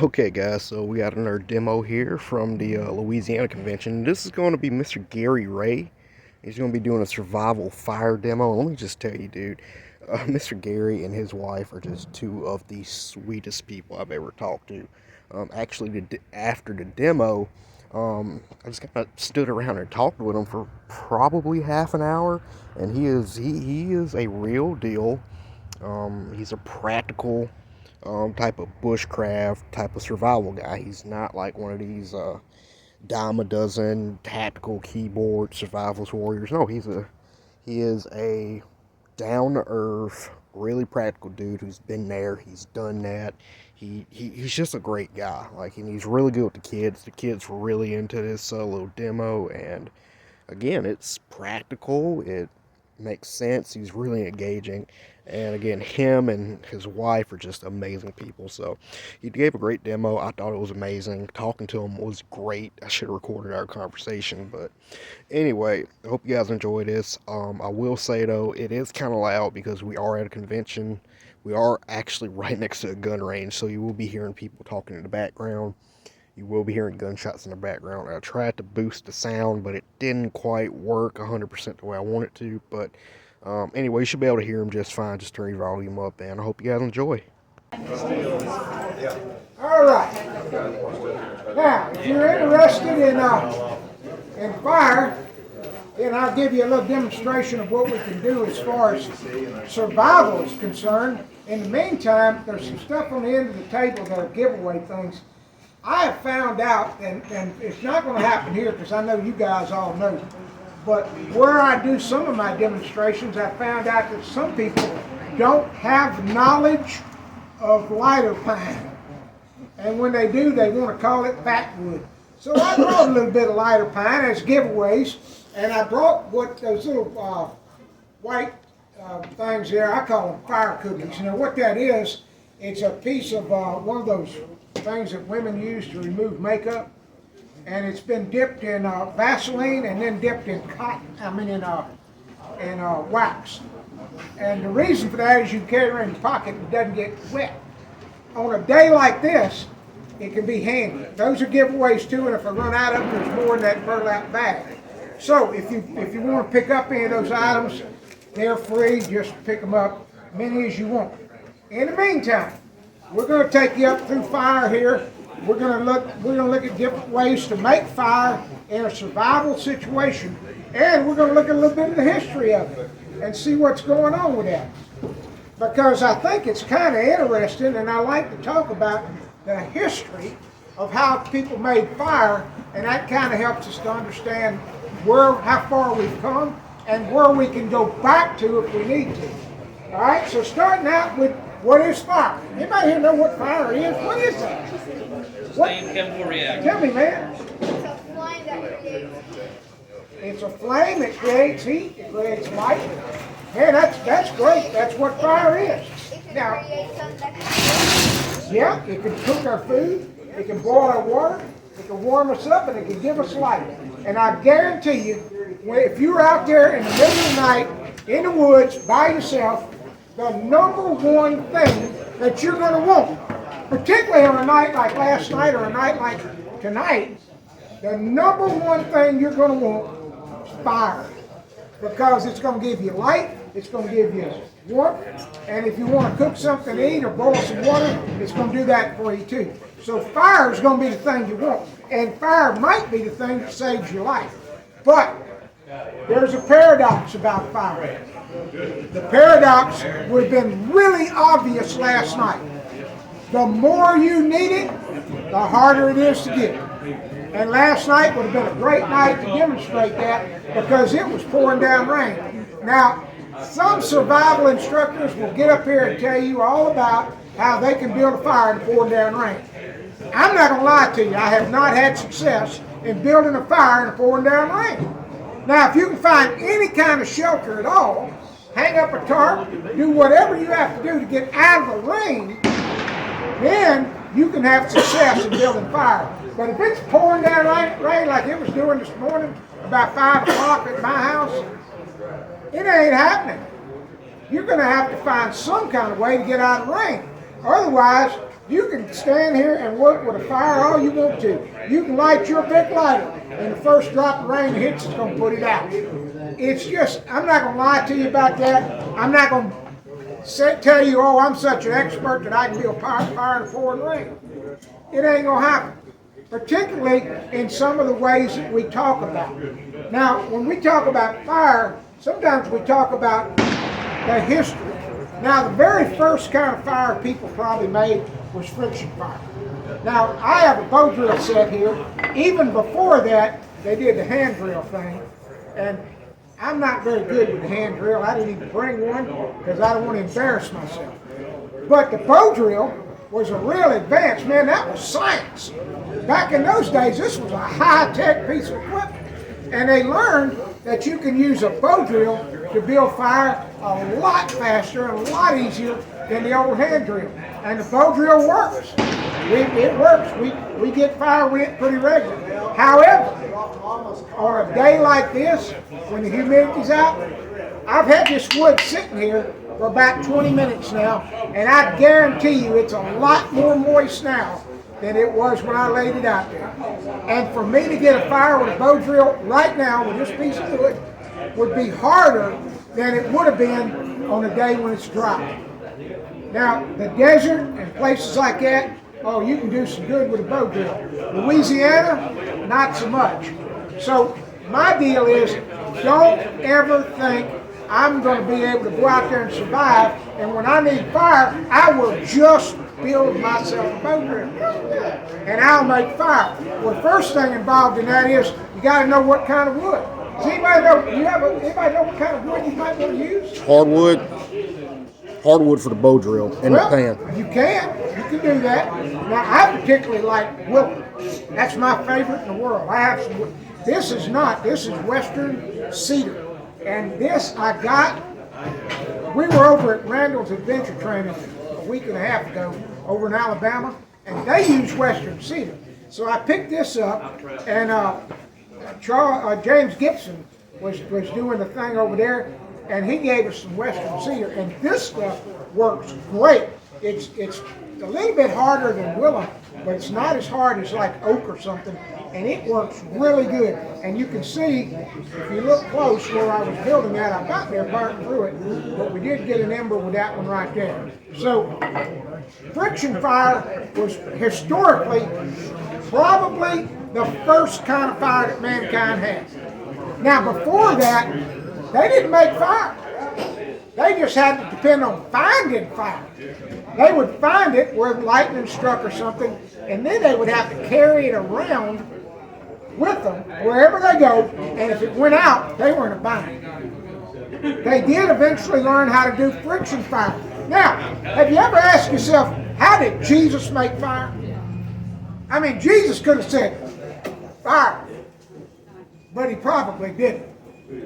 Okay, guys, so we got another demo here from the Louisiana convention. This is going to be Mr. Gary Ray. He's going to be doing a survival fire demo. Let me just tell you, dude, Mr. Gary and his wife are just two of the sweetest people I've ever talked to. Actually, after the demo, I just kind of stood around and talked with him for probably half an hour, and he is a real deal. He's a practical type of bushcraft, type of survival guy. He's not like one of these dime a dozen tactical keyboard survivalist warriors. No, he is a down to earth, really practical dude who's been there. He's done that. He's just a great guy. Like, and he's really good with the kids. The kids were really into this little demo, and again, it's practical. It makes sense. He's really engaging. And again, him and his wife are just amazing people. So he gave a great demo. I thought it was amazing. Talking to him was great. I should have recorded our conversation. But anyway, I hope you guys enjoy this. I will say, though, it is kind of loud because we are at a convention. We are actually right next to a gun range. So you will be hearing people talking in the background. You will be hearing gunshots in the background. I tried to boost the sound, but it didn't quite work 100% the way I want it to. But anyway, you should be able to hear them just fine. Just turn your volume up, and I hope you guys enjoy. All right. Now, if you're interested in fire, then I'll give you a little demonstration of what we can do as far as survival is concerned. In the meantime, there's some stuff on the end of the table that are giveaway things. I have found out, and it's not going to happen here because I know you guys all know, but where I do some of my demonstrations, I found out that some people don't have knowledge of lighter pine. And when they do, they want to call it backwood. So I brought a little bit of lighter pine as giveaways, and I brought what those little white things there, I call them fire cookies. You know what that is? It's a piece of one of those things that women use to remove makeup, and it's been dipped in Vaseline and then dipped in wax. And the reason for that is you carry it in your pocket and it doesn't get wet. On a day like this, it can be handy. Those are giveaways too, and if I run out of them, there's more in that burlap bag. So if you want to pick up any of those items, they're free. Just pick them up, many as you want. In the meantime, we're going to take you up through fire here. We're going to look at different ways to make fire in a survival situation, and we're going to look at a little bit of the history of it and see what's going on with that. Because I think it's kind of interesting, and I like to talk about the history of how people made fire, and that kind of helps us to understand how far we've come and where we can go back to if we need to. All right, so starting out with what is fire? Anybody here know what fire is? What is that? Same chemical reaction. Tell me, man. It's a flame that creates heat. It's a flame that creates heat, it creates light. Man, that's great. That's what fire is. It can Now, create something that can yeah, it can cook our food, it can boil our water, it can warm us up, and it can give us light. And I guarantee you, if you're out there in the middle of the night, in the woods, by yourself, the number one thing that you're going to want, particularly on a night like last night or a night like tonight, the number one thing you're going to want is fire. Because it's going to give you light, it's going to give you warmth, and if you want to cook something to eat or boil some water, it's going to do that for you too. So fire is going to be the thing you want, and fire might be the thing that saves your life. But there's a paradox about fire. The paradox would have been really obvious last night. The more you need it, the harder it is to get it. And last night would have been a great night to demonstrate that because it was pouring down rain. Now, some survival instructors will get up here and tell you all about how they can build a fire in pouring down rain. I'm not going to lie to you, I have not had success in building a fire in pouring down rain. Now, if you can find any kind of shelter at all, hang up a tarp, do whatever you have to do to get out of the rain, then you can have success in building fire. But if it's pouring down rain like it was doing this morning, about 5 o'clock at my house, it ain't happening. You're going to have to find some kind of way to get out of the rain. Otherwise, You can stand here and work with a fire all you want to. You can light your big lighter, and the first drop of rain hits is going to put it out. It's just, I'm not going to lie to you about that. I'm not going to tell you, oh, I'm such an expert that I can build fire in the pouring rain. It ain't going to happen, particularly in some of the ways that we talk about. Now, when we talk about fire, sometimes we talk about the history. Now, the very first kind of fire people probably made was friction fire. Now, I have a bow drill set here. Even before that, they did the hand drill thing. And I'm not very good with the hand drill. I didn't even bring one because I don't want to embarrass myself. But the bow drill was a real advance. Man, that was science. Back in those days, this was a high-tech piece of equipment. And they learned that you can use a bow drill to build fire a lot faster and a lot easier than the old hand drill. And the bow drill works. It works. We get fire with it pretty regularly. However, on a day like this, when the humidity's out, I've had this wood sitting here for about 20 minutes now, and I guarantee you it's a lot more moist now than it was when I laid it out there. And for me to get a fire with a bow drill right now with this piece of wood would be harder than it would have been on a day when it's dry. Now, the desert and places like that, oh, you can do some good with a bow drill. Louisiana, not so much. So my deal is, don't ever think I'm going to be able to go out there and survive, and when I need fire, I will just build myself a bow drill, and I'll make fire. Well, the first thing involved in that is you got to know what kind of wood. Does anybody know? Anybody know what kind of wood you might want to use? Hardwood for the bow drill in the pan. You can do that. Now, I particularly like willow. That's my favorite in the world. I have some wood. This is Western cedar. And this I got, we were over at Randall's Adventure Training a week and a half ago over in Alabama, and they use Western cedar. So I picked this up, and James Gibson was doing the thing over there, and he gave us some Western cedar, and this stuff works great. It's a little bit harder than willow, but it's not as hard as like oak or something, and it works really good. And you can see, if you look close where I was building that, I got there burnt through it, but we did get an ember with that one right there. So friction fire was historically probably the first kind of fire that mankind had. Now before that, they didn't make fire. They just had to depend on finding fire. They would find it where lightning struck or something, and then they would have to carry it around with them wherever they go, and if it went out, they were in a bind. They did eventually learn how to do friction fire. Now, have you ever asked yourself, how did Jesus make fire? I mean, Jesus could have said, fire, but he probably didn't.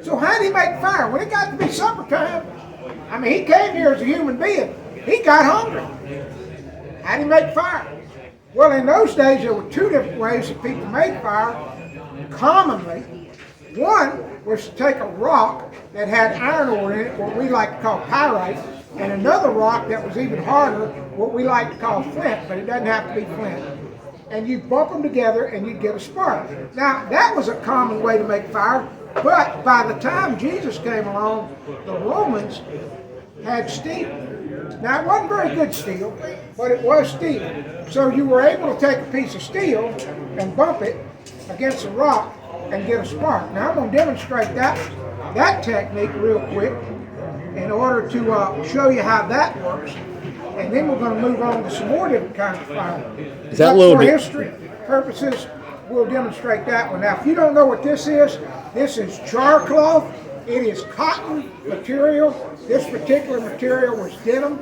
So how did he make fire? When it got to be summertime, I mean, he came here as a human being. He got hungry. How did he make fire? Well, in those days, there were two different ways that people made fire. Commonly, one was to take a rock that had iron ore in it, what we like to call pyrite, and another rock that was even harder, what we like to call flint, but it doesn't have to be flint. And you bump them together and you get a spark. Now, that was a common way to make fire, but by the time Jesus came along, the Romans had steel. Now, it wasn't very good steel, but it was steel. So you were able to take a piece of steel and bump it against a rock and get a spark. Now, I'm going to demonstrate that technique real quick in order to show you how that works. And then we're going to move on to some more different kinds of fire. Is that for history purposes, we'll demonstrate that one. Now, if you don't know what this is char cloth. It is cotton material. This particular material was denim,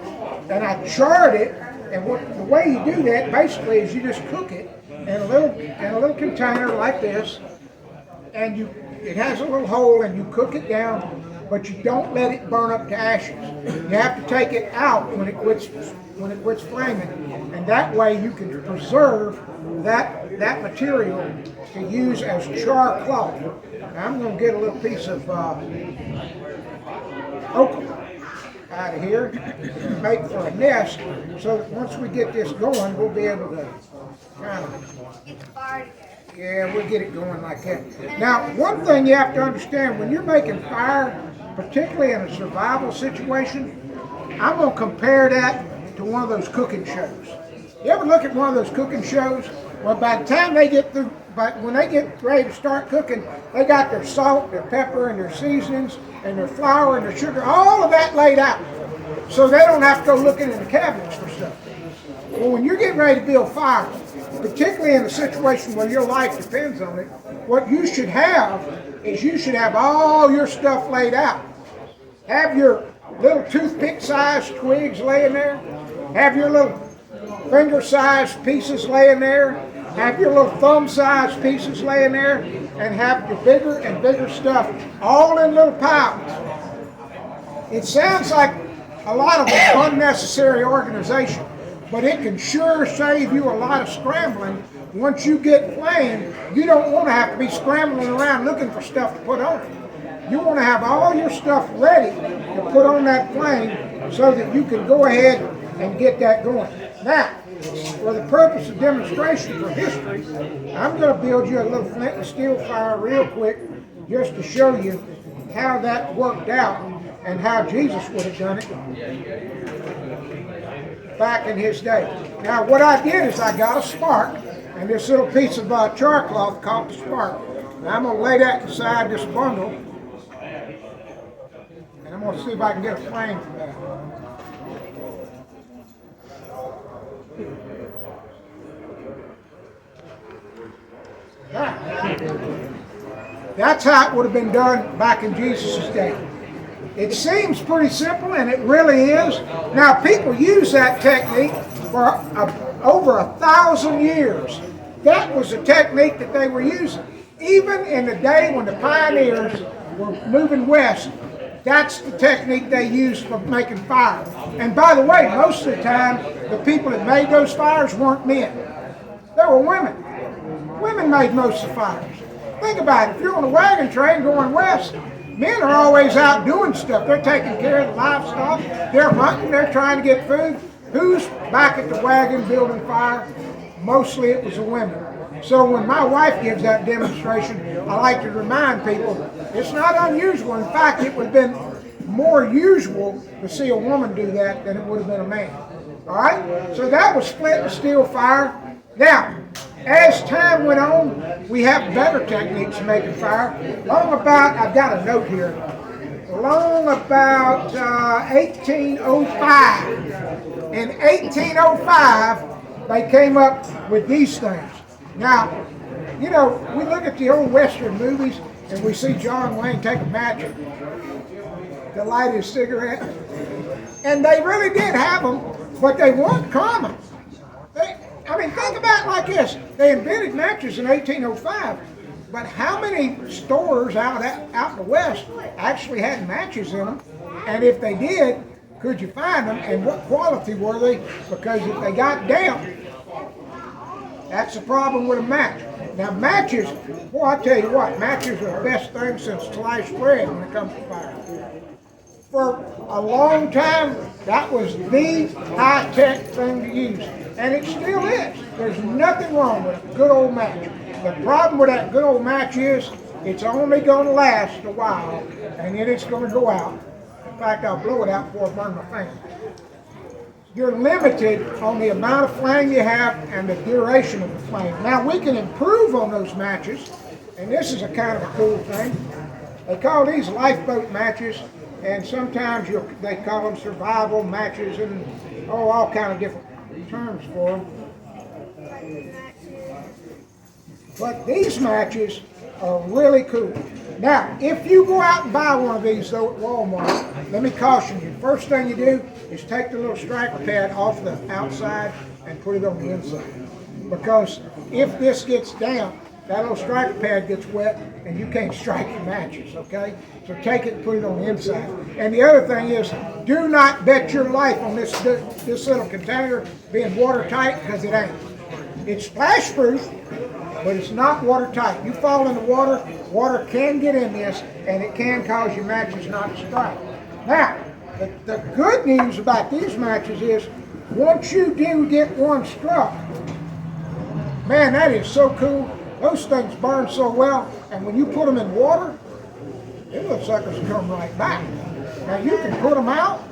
and I charred it. And the way you do that basically is you just cook it in a little container like this, and it has a little hole, and you cook it down, but you don't let it burn up to ashes. You have to take it out when it quits flaming, and that way you can preserve that material to use as char cloth. Now I'm going to get a little piece of oak out of here, make for a nest, so that once we get this going, we'll be able to kind of, Get the fire together. yeah, we'll get it going like that. Now, one thing you have to understand, when you're making fire, particularly in a survival situation, I'm going to compare that to one of those cooking shows. You ever look at one of those cooking shows? Well, by the time they get through, but when they get ready to start cooking, they got their salt, their pepper, and their seasonings, and their flour, and their sugar, all of that laid out. So they don't have to go looking in the cabinets for stuff. Well, when you're getting ready to build fire, particularly in a situation where your life depends on it, what you should have is you should have all your stuff laid out. Have your little toothpick-sized twigs laying there. Have your little finger-sized pieces laying there. Have your little thumb-sized pieces laying there. And have your bigger and bigger stuff all in little piles. It sounds like a lot of unnecessary organization, but it can sure save you a lot of scrambling. Once you get flame, you don't want to have to be scrambling around looking for stuff to put on it. You want to have all your stuff ready to put on that flame so that you can go ahead and get that going. Now, for the purpose of demonstration for history, I'm going to build you a little flint and steel fire real quick just to show you how that worked out and how Jesus would have done it back in his day. Now, what I did is I got a spark, and this little piece of char cloth caught the spark. Now, I'm going to lay that inside this bundle, and I'm going to see if I can get a flame from that. That's how it would have been done back in Jesus' day. It seems pretty simple, and it really is. Now, people use that technique for over 1,000 years. That was the technique that they were using. Even in the day when the pioneers were moving west, that's the technique they used for making fire. And by the way, most of the time, the people that made those fires weren't men. They were women. Women made most of the fires. Think about it. If you're on a wagon train going west, men are always out doing stuff. They're taking care of the livestock. They're hunting. They're trying to get food. Who's back at the wagon building fire? Mostly it was the women. So when my wife gives that demonstration, I like to remind people it's not unusual. In fact, it would have been more usual to see a woman do that than it would have been a man. All right? So that was flint and steel fire. Now, as time went on, we have better techniques of making fire. I've got a note here, along about 1805. In 1805, they came up with these things. Now, you know, we look at the old Western movies and we see John Wayne take a match to light his cigarette. And they really did have them, but they weren't common. Think about it like this. They invented matches in 1805, but how many stores out in the West actually had matches in them? And if they did, could you find them? And what quality were they? Because if they got damp, that's the problem with a match. Now matches, well, I tell you what, matches are the best thing since sliced bread when it comes to fire. For a long time, that was the high-tech thing to use. And it still is. There's nothing wrong with a good old match. The problem with that good old match is it's only going to last a while, and then it's going to go out. In fact, I'll blow it out before I burn my finger. You're limited on the amount of flame you have and the duration of the flame. Now, we can improve on those matches, and this is a kind of a cool thing. They call these lifeboat matches, and sometimes they call them survival matches, and all kind of different terms for them. But these matches are really cool. Now, if you go out and buy one of these though at Walmart, let me caution you. First thing you do is take the little striker pad off the outside and put it on the inside. Because if this gets damp, that little striker pad gets wet and you can't strike your matches, okay? So take it and put it on the inside. And the other thing is, do not bet your life on this little container being watertight, because it ain't. It's splash proof, but it's not watertight. You fall in the water, water can get in this, and it can cause your matches not to strike. Now, The good news about these matches is once you do get one struck, man, that is so cool. Those things burn so well, and when you put them in water, them little suckers come right back. Now you can put them out,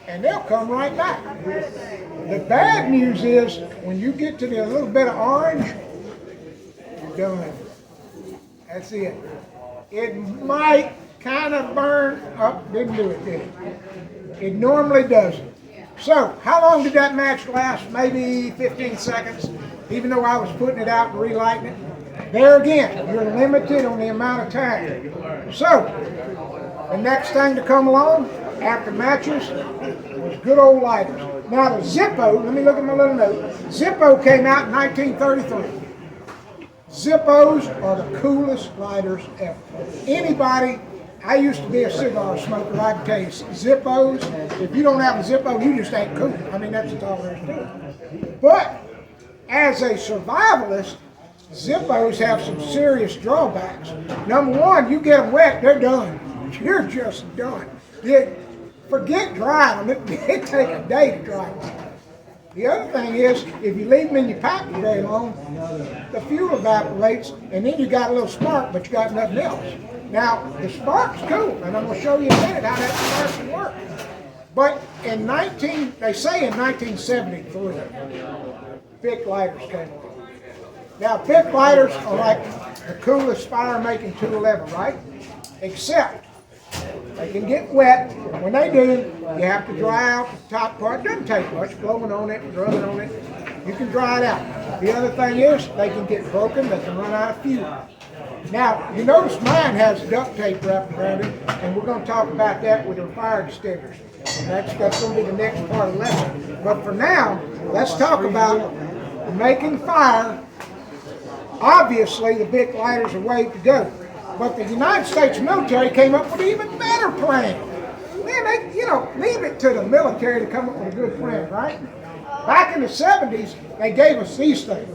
and they'll come right back. The bad news is when you get to the little bit of orange, you're done. That's it. It might kind of burn up. Didn't do it, did it? It normally doesn't. So, how long did that match last? Maybe 15 seconds, even though I was putting it out and relighting it. There again, you're limited on the amount of time. So, the next thing to come along after matches was good old lighters. Now the Zippo, let me look at my little note. Zippo came out in 1933. Zippos are the coolest lighters ever. Anybody, I used to be a cigar smoker, I can tell you, Zippos, if you don't have a Zippo, you just ain't cool. I mean, that's all there is to it. But as a survivalist, Zippos have some serious drawbacks. Number one, you get them wet, they're done. You're just done. Forget drying them, it take a day to dry them. The other thing is, if you leave them in your pack for very long, the fuel evaporates, and then you got a little spark, but you got nothing else. Now, the spark's cool, and I'm going to show you in a minute how that spark can work. But they say in 1973, Bic lighters came along. Now, Bic lighters are like the coolest fire-making tool ever, right? Except they can get wet. When they do, you have to dry out the top part. It doesn't take much, blowing on it, rubbing on it. You can dry it out. The other thing is, they can get broken, they can run out of fuel. Now, you notice mine has duct tape wrapped around it, and we're going to talk about that with our fire extinguishers. That's going to be the next part of the lesson. But for now, let's talk about making fire. Obviously, the Bic lighter's a way to go. But the United States military came up with an even better plan. Man, they, leave it to the military to come up with a good plan, right? Back in the 70s, they gave us these things.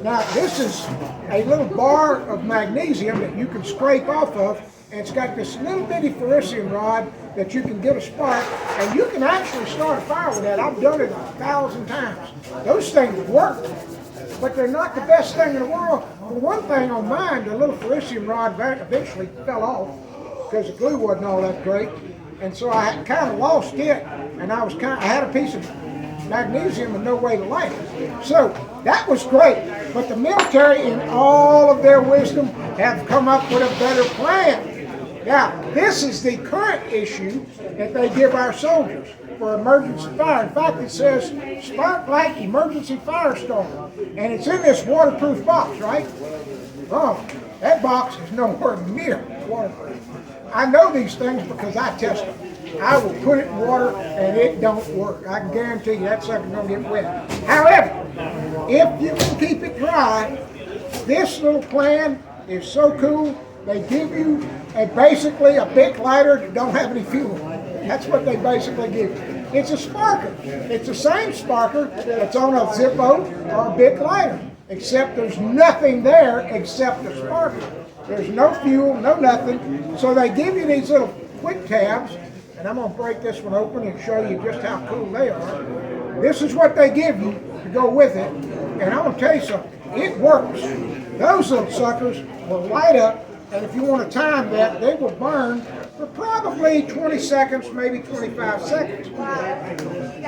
Now, this is a little bar of magnesium that you can scrape off of, and it's got this little bitty ferricium rod that you can get a spark, and you can actually start a fire with that. I've done it 1,000 times. Those things work, but they're not the best thing in the world. For one thing, on mine, the little ferricium rod eventually fell off because the glue wasn't all that great, and so I kind of lost it, and I had a piece of magnesium and no way to light it. So that was great, but the military, in all of their wisdom, have come up with a better plan. Now, this is the current issue that they give our soldiers for emergency fire. In fact, it says Spark Light Emergency Firestorm, and it's in this waterproof box, right? Oh, that box is nowhere near waterproof. I know these things because I test them. I will put it in water and it don't work. I can guarantee you that sucker's gonna get wet. However, if you can keep it dry, this little plan is so cool. They give you basically a Bic lighter that don't have any fuel. That's what they basically give you. It's a sparker. It's the same sparker that's on a Zippo or a Bic lighter, except there's nothing there except the sparker. There's no fuel, no nothing. So they give you these little quick tabs, and I'm going to break this one open and show you just how cool they are. This is what they give you to go with it, and I'm going to tell you something. It works. Those little suckers will light up, and if you want to time that, they will burn for probably 20 seconds, maybe 25 seconds,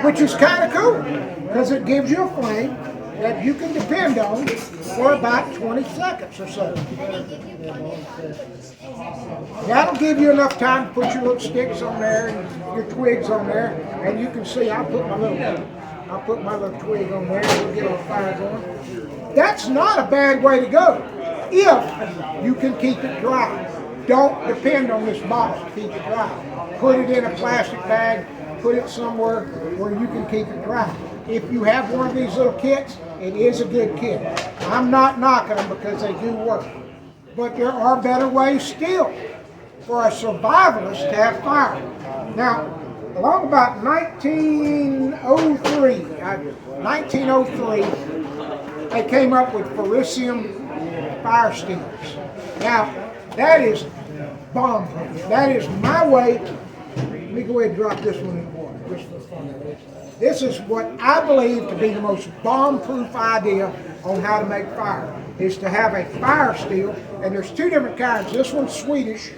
which is kind of cool because it gives you a flame that you can depend on for about 20 seconds or so. That'll give you enough time to put your little sticks on there and your twigs on there, and you can see I'll put my little twig on there and we'll get our fire going. That's not a bad way to go if you can keep it dry. Don't depend on this box to keep it dry. Put it in a plastic bag, put it somewhere where you can keep it dry. If you have one of these little kits, it is a good kit. I'm not knocking them because they do work. But there are better ways still for a survivalist to have fire. Now, along about 1903, they came up with ferricium fire extinguishers. Now, that is bomb-proof. That is my way Let me go ahead and drop this one in the water, just for fun of it. This is what I believe to be the most bomb-proof idea on how to make fire, is to have a fire steel, and there's two different kinds. This one's Swedish,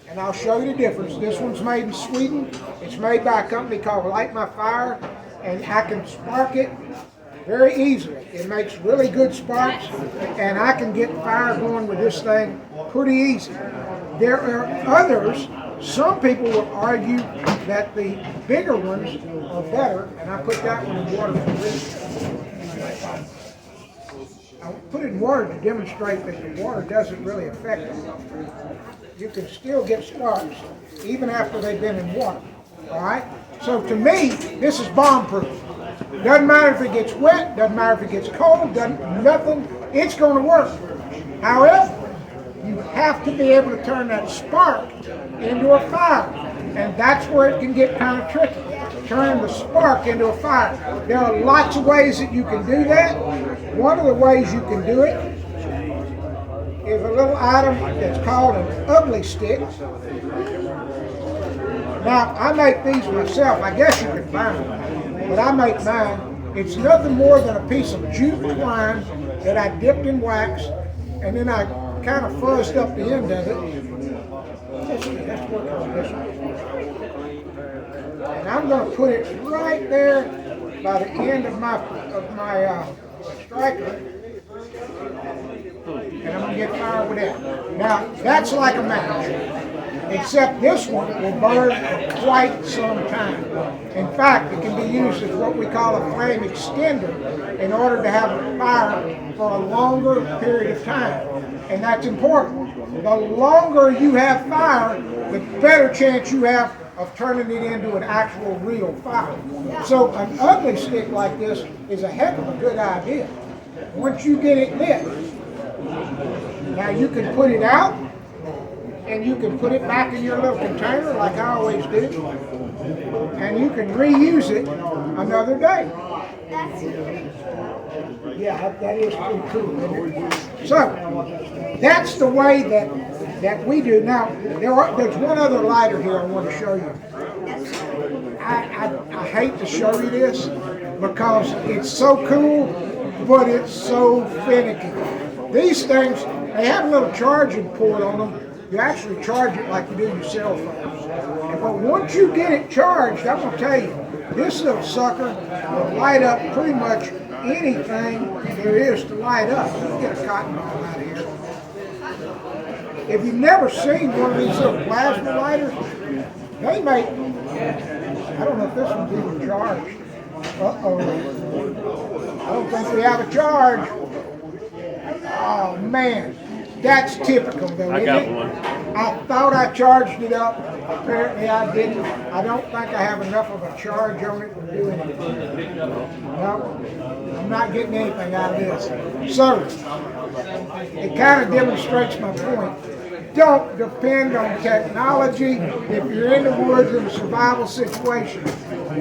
and I'll show you the difference. This one's made in Sweden. It's made by a company called Light My Fire, and I can spark it very easily. It makes really good sparks, and I can get fire going with this thing pretty easy. There are others. Some people will argue that the bigger ones are better, and I put that one in water for this. I put it in water to demonstrate that the water doesn't really affect it. You can still get sparks even after they've been in water. All right? So to me, this is bomb-proof. Doesn't matter if it gets wet, doesn't matter if it gets cold, nothing, it's going to work. However, you have to be able to turn that spark into a fire. And that's where it can get kind of tricky. Turning the spark into a fire. There are lots of ways that you can do that. One of the ways you can do it is a little item that's called an ugly stick. Now, I make these myself. I guess you can buy them, but I make mine. It's nothing more than a piece of jute twine that I dipped in wax, and then I kind of fuzzed up the end of it. Let's work on this one. And I'm going to put it right there by the end of my striker. And I'm going to get fire with that. Now, that's like a match. Except this one will burn for quite some time. In fact, it can be used as what we call a flame extender in order to have a fire for a longer period of time. And that's important. The longer you have fire, the better chance you have of turning it into an actual real fire. So an ugly stick like this is a heck of a good idea. Once you get it lit, now you can put it out, and you can put it back in your little container like I always do, and you can reuse it another day. Yeah, that is pretty cool, isn't it? So, that's the way that we do. Now, there's one other lighter here I want to show you. I hate to show you this because it's so cool, but it's so finicky. These things, they have a little charging port on them. You actually charge it like you do your cell phones. But once you get it charged, I'm going to tell you, this little sucker will light up pretty much anything there is to light up. Let me get a cotton ball out of here. If you've never seen one of these little plasma lighters, they make, I don't know if this one's even charged. Uh-oh. I don't think we have a charge. Oh, man. That's typical, though, isn't it? I got one. I thought I charged it up. Apparently, I didn't. I don't think I have enough of a charge on it to do anything. No, I'm not getting anything out of this. So, it kind of demonstrates my point. Don't depend on technology if you're in the woods in a survival situation.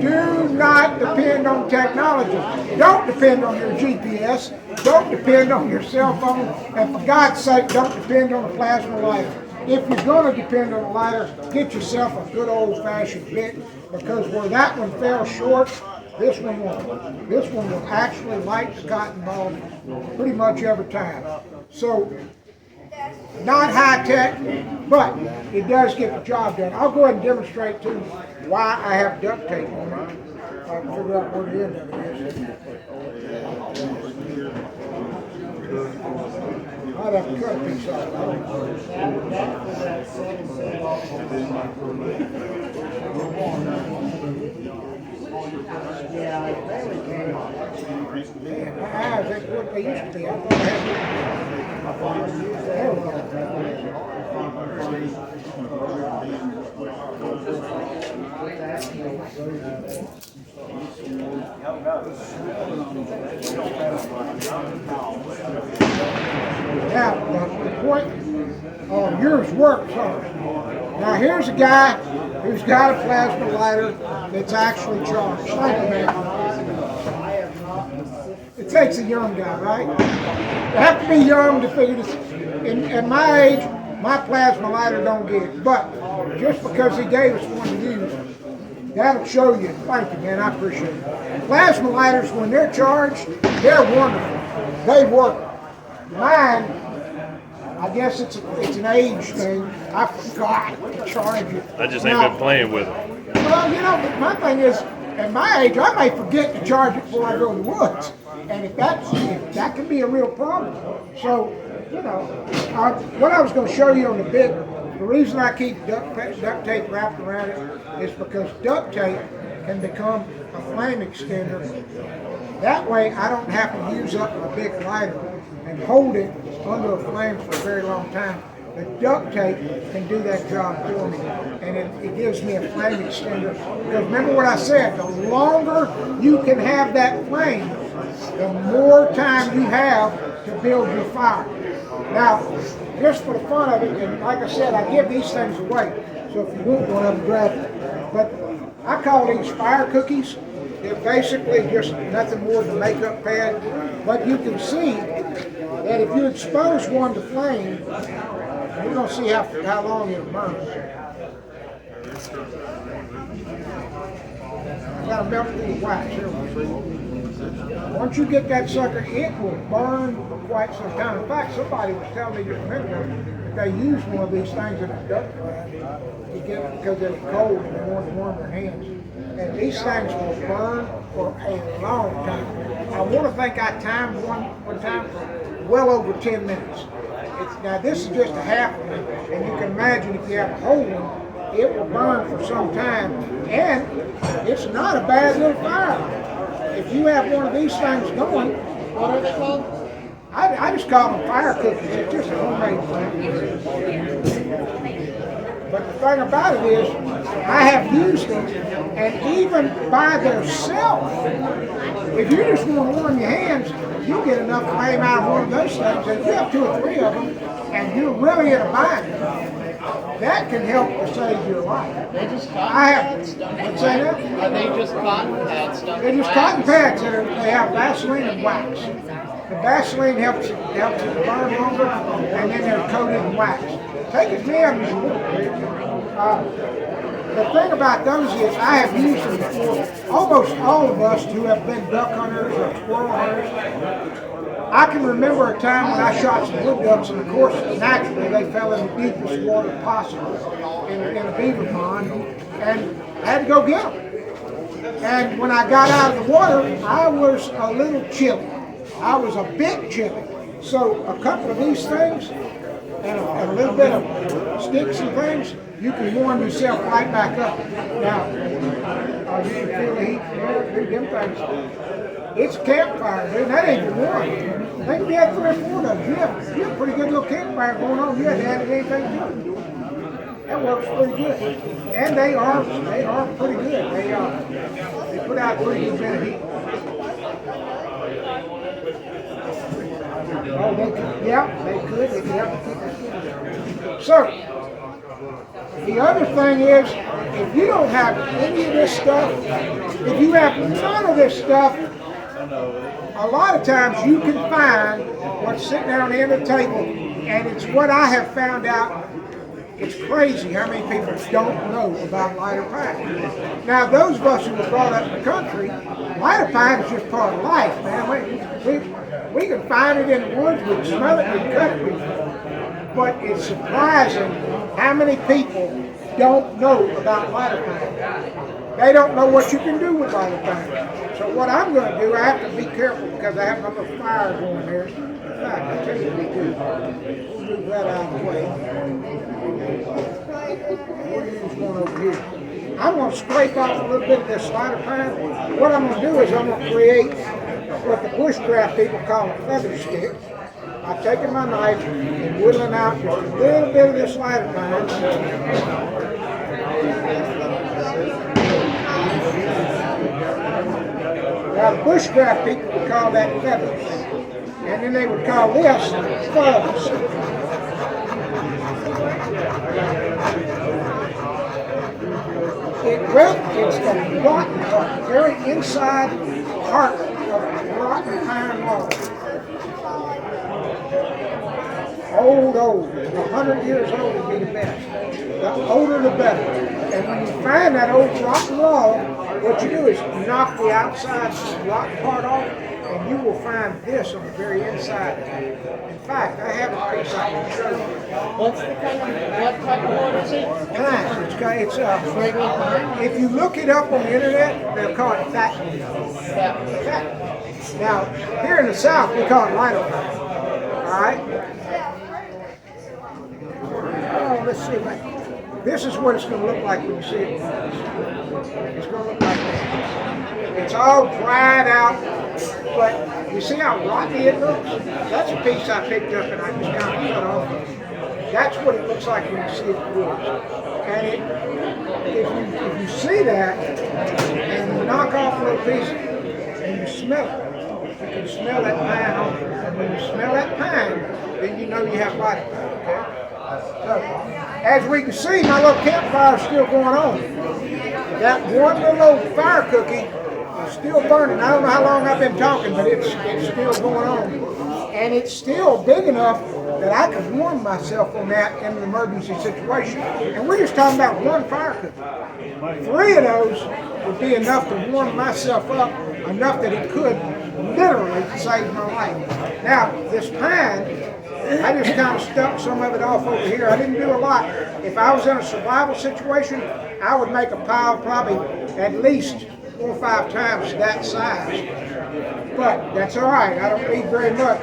Do not depend on technology. Don't depend on your GPS. Don't depend on your cell phone. And for God's sake, don't depend on a plasma lighter. If you're going to depend on a lighter, get yourself a good old-fashioned bit, because where that one fell short, this one won't. This one will actually light the cotton ball pretty much every time. So, not high-tech, but it does get the job done. I'll go ahead and demonstrate, too, why I have duct tape on it. I can figure out where the end of it is. I'd have to cut a piece off. I don't know. Yeah, my eyes ain't what they used to be. I thought I had. There we go. Now, the point on yours works, huh? Now, here's a guy who's got a plasma lighter that's actually charged. Thank you, man. It takes a young guy, right? You have to be young to figure this. At my age, my plasma lighter don't get it. But just because he gave us one to use, That'll show you. Thank you, man. I appreciate it. Plasma lighters, when they're charged, they're wonderful. They work. Mine, I guess it's an age thing. I forgot to charge it. I just ain't been playing with it. Well, you know, my thing is, at my age, I may forget to charge it before I go in the woods. And if that can be a real problem. So, you know, what I was going to show you on the bit, the reason I keep duct tape wrapped around it is because duct tape can become a flame extender. That way I don't have to use up a big lighter and hold it under a flame for a very long time. The duct tape can do that job for me, and it gives me a flame extender. Because remember what I said, the longer you can have that flame, the more time you have to build your fire. Now, just for the fun of it, and like I said, I give these things away, so if you want one of them, grab it. But I call these fire cookies. They're basically just nothing more than a makeup pad, but you can see that if you expose one to flame, we're going to see how long it burns. I got to melt through the wax here. Once you get that sucker, it will burn for quite some time. In fact, somebody was telling me just a minute ago that they use one of these things in a duct pad because they're cold and they want to warm their hands. And these things will burn for a long time. I want to think I timed one time for well over 10 minutes. Now this is just a half one, and you can imagine if you have a whole one, it will burn for some time, and it's not a bad little fire. If you have one of these things going, what are they called? I just call them fire cookies. It's just a homemade thing. But the thing about it is, I have used them, and even by themselves, if you just want to warm your hands, you get enough flame out of one of those things, and if you have 2 or 3 of them, and you're really in a bind, that can help to save your life. They just cotton pads stuff. What's that? Are they just cotton pads stuff? They're just cotton pads. They have Vaseline and wax. The Vaseline helps it burn longer, and then they're coated in wax. Take as many as you want. The thing about those is I have used them before. Almost all of us who have been duck hunters or squirrel hunters, I can remember a time when I shot some wood ducks, and of course, naturally, they fell in the deepest water possible in a beaver pond, and I had to go get them. And when I got out of the water, I was a little chilly. I was a bit chilly. So a couple of these things, and a little bit of sticks and things, you can warm yourself right back up. Now, you can feel the heat there, them things. It's a campfire, dude. That ain't the one. Think if you had 3 or 4 of them, you have a pretty good little campfire going on. You hadn't added anything to it. That works pretty good. And they are pretty good. They put out a pretty good bit of heat. Oh, they could, yeah, they could. They could help keep the skin down. So, the other thing is, if you don't have any of this stuff, if you have none of this stuff, a lot of times you can find what's sitting there on the end of the table, and it's what I have found out. It's crazy how many people don't know about lighter pine. Now, those of us who were brought up in the country, lighter pine is just part of life, man. We can find it in the woods, we can smell it, we can cut it. But it's surprising how many people don't know about lighter pine. They don't know what you can do with lighter pine. So what I'm going to do, I have to be careful because I have another fire going there. In fact, I'll tell you what we do. We'll move that out of the way. We'll use one over here. I'm going to scrape off a little bit of this lighter pine. What I'm going to do is I'm going to create what the bushcraft people call a feather stick. I've taken my knife and whittling out just a little bit of this lighter pine. Now the bushcraft people would call that feathers. And then they would call this fuzz. It's the rotten part, the very inside part of rotten iron log. old, 100 years old would be the best. The older the better. And when you find that old rotten log, what you do is knock the outside rotten part off, and you will find this on the very inside. In fact, I have a piece I can show you. What's the what type of wood is it? Pine. Regular pine? If you look it up on the internet, they'll call it fat. Fat. Now, here in the South, we call it lighter pine. All right? Oh, let's see. This is what it's going to look like when you see it. It's going to look like this. It's all dried out, but you see how rotten it looks? That's a piece I picked up and I just kind of cut off. That's what it looks like when you see it wood. And if you see that, and you knock off little pieces, and you smell it, you can smell that pine on it. And when you smell that pine, then you know you have lighter pine, okay? So, as we can see, my little campfire is still going on. That one little old fire cookie is still burning. I don't know how long I've been talking, but it's still going on. And it's still big enough that I could warm myself on that in an emergency situation. And we're just talking about one fire cookie. 3 of those would be enough to warm myself up, enough that it could literally save my life. Now, this pine, I just kind of stuck some of it off over here. I didn't do a lot. If I was in a survival situation, I would make a pile probably at least 4 or 5 times that size. But that's all right. I don't need very much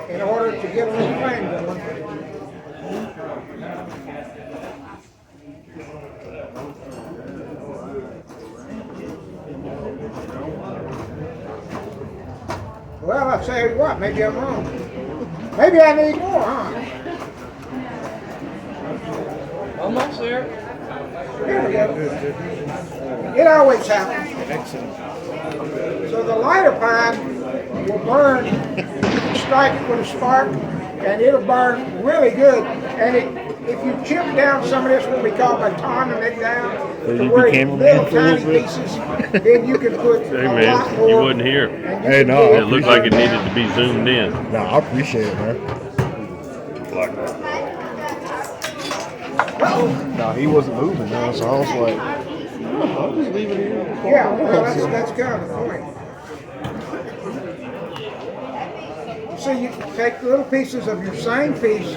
in order to get a little flame going. Well, I tell you what, maybe I'm wrong. Maybe I need more, huh? Almost there. Here we go. It always happens. Excellent. So the lighter pine will burn, strike it with a spark, and it'll burn really good. And if you chip down some of this, what we call batoning it down, to where it's little tiny pieces, then you can put Hey a man, lot more. you wasn't here. Hey, no, It looked like it needed to be zoomed in. No, I appreciate it, man. Like, No, he wasn't moving now, so I was like, I'll just leave it here. Yeah, well, that's kind of the point. So you take little pieces of your same piece,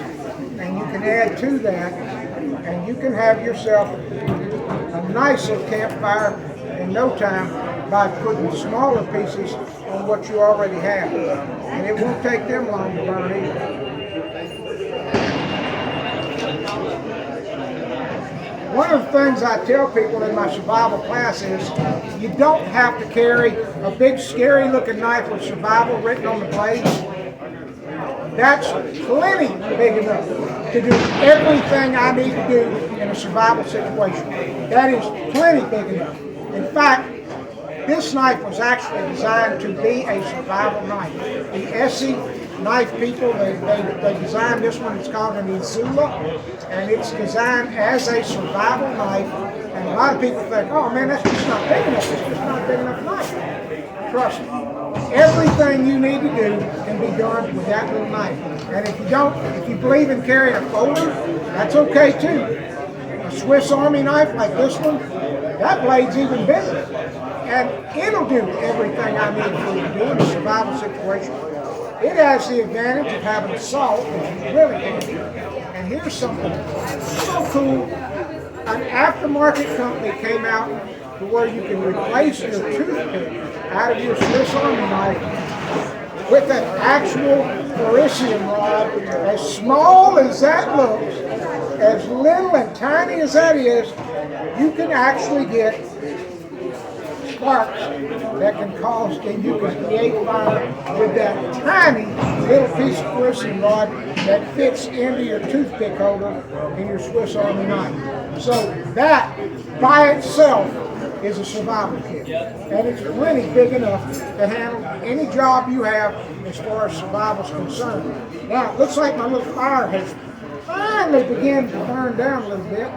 and you can add to that, and you can have yourself a nice little campfire in no time by putting smaller pieces on what you already have. And it won't take them long to burn either. One of the things I tell people in my survival class is you don't have to carry a big scary looking knife with survival written on the blades. That's plenty big enough to do everything I need to do in a survival situation. That is plenty big enough. In fact, this knife was actually designed to be a survival knife. The Essie knife people, they designed this one. It's called an Izula, and it's designed as a survival knife. And a lot of people think, oh man, that's just not big enough. It's just not a big enough knife. Trust me. Everything you need to do can be done with that little knife. And if you believe in carrying a folder, that's okay too. A Swiss Army knife like this one, that blade's even bigger. And it'll do everything I need for you to do in a survival situation. It has the advantage of having a salt, which is really handy. And here's something so cool. An aftermarket company came out to where you can replace your toothpick out of your Swiss Army knife with an actual Parisian rod. As small as that looks, as little and tiny as that is, you can actually get sparks that can cause, and you can create fire with that tiny little piece of Parisian rod that fits into your toothpick holder in your Swiss Army knife. So that by itself is a survival kit, and it's plenty big enough to handle any job you have as far as survival is concerned. Now it looks like my little fire has finally begun to burn down a little bit.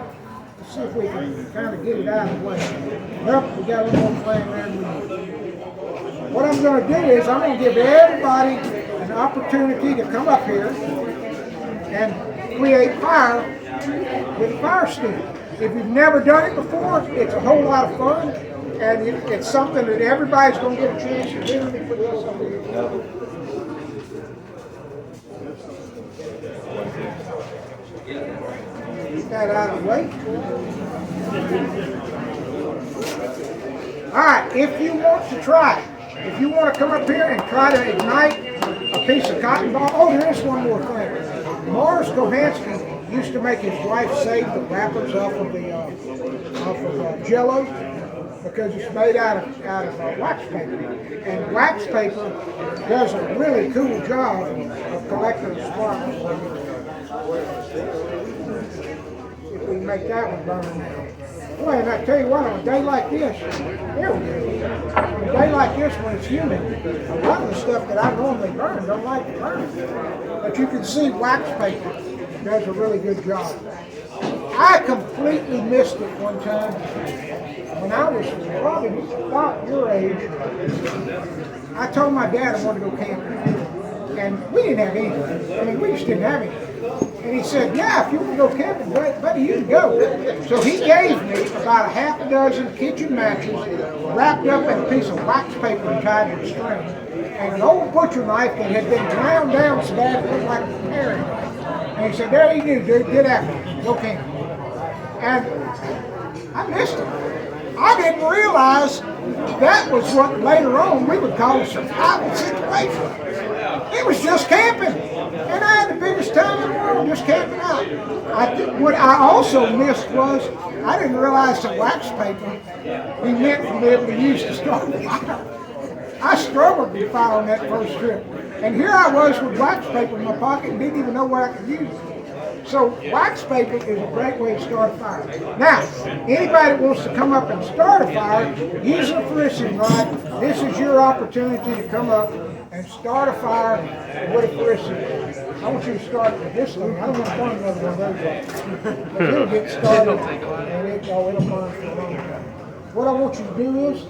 Let's see if we can kind of get it out of the way. Yep, we got a little more flame there. What I'm going to do is I'm going to give everybody an opportunity to come up here and create fire with a fire stick. If you've never done it before, it's a whole lot of fun, and it's something that everybody's going to get a chance to do. Let me put this over here. Get that out of the way. All right, if you want to try it, if you want to come up here and try to ignite a piece of cotton ball, oh, there is one more thing. Morris Kohansky used to make his wife save the wrappers off of Jello because it's made out of wax paper, and wax paper does a really cool job of collecting the sparkles. If we make that one burn now. Boy, and I tell you what, on a day like this, there we go. On a day like this when it's humid, a lot of the stuff that I normally burn don't like to burn. But you can see wax paper does a really good job. I completely missed it one time. When I was probably about your age, I told my dad I wanted to go camping. And we didn't have anything. I mean, we just didn't have anything. And he said, yeah, if you want to go camping, buddy, you can go. So he gave me about a half a dozen kitchen matches wrapped up in a piece of wax paper and tied with string. And an old butcher knife that had been ground down so bad it looked like a paring knife. And he said, there you go, dude, get after it. Go camping. And I missed it. I didn't realize that was what later on we would call a survival situation. It was just camping. And I had the biggest time in the world just camping out. What I also missed was I didn't realize that wax paper he meant to be able to use to start a fire. I struggled to fire on that first trip. And here I was with wax paper in my pocket and didn't even know where I could use it. So wax paper is a great way to start a fire. Now, anybody that wants to come up and start a fire using a fishing rod, this is your opportunity to come up and start a fire with a fishing rod. I want you to start with this thing. I don't want to burn another one of those off. But it'll get started and it'll burn for a long time. What I want you to do is